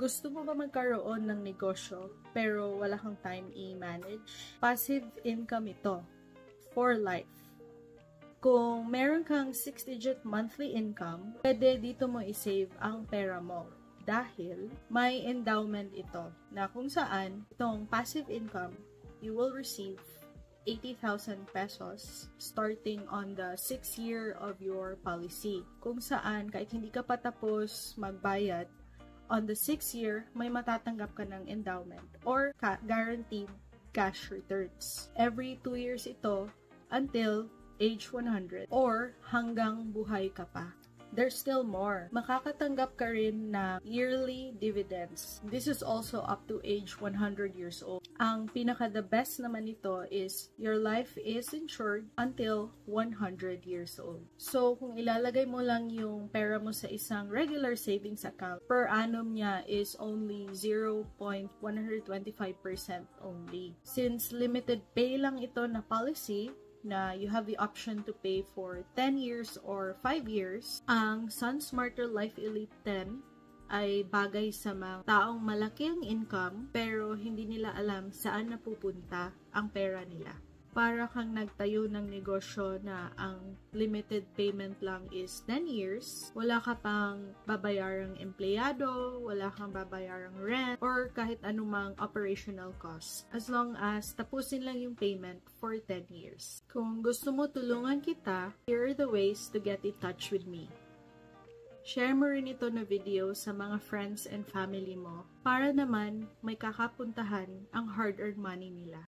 Gusto mo ba magkaroon ng negosyo pero wala kang time i-manage? Passive income ito for life. Kung meron kang 6-digit monthly income, pwede dito mo i-save ang pera mo. Dahil may endowment ito na kung saan itong passive income, you will receive 80,000 pesos starting on the 6th year of your policy. Kung saan kahit hindi ka pa tapos magbayad, on the 6th year, may matatanggap ka ng endowment or guaranteed cash returns. Every 2 years ito until age 100 or hanggang buhay ka pa. There's still more. Makakatanggap ka rin na yearly dividends. This is also up to age 100 years old. Ang pinaka-the best naman nito is your life is insured until 100 years old. So, kung ilalagay mo lang yung pera mo sa isang regular savings account, per annum niya is only 0.125% only. Since limited pay lang ito na policy, na you have the option to pay for 10 years or 5 years, ang Sun Smarter Life Elite 10 ay bagay sa mga taong malaki ang income pero hindi nila alam saan napupunta ang pera nila. Para kang nagtayo ng negosyo na ang limited payment lang is 10 years, wala ka pang babayarang empleyado, wala kang babayarang rent, or kahit anumang operational costs. As long as tapusin lang yung payment for 10 years. Kung gusto mo tulungan kita, here are the ways to get in touch with me. Share mo rin ito na video sa mga friends and family mo para naman may kakapuntahan ang hard-earned money nila.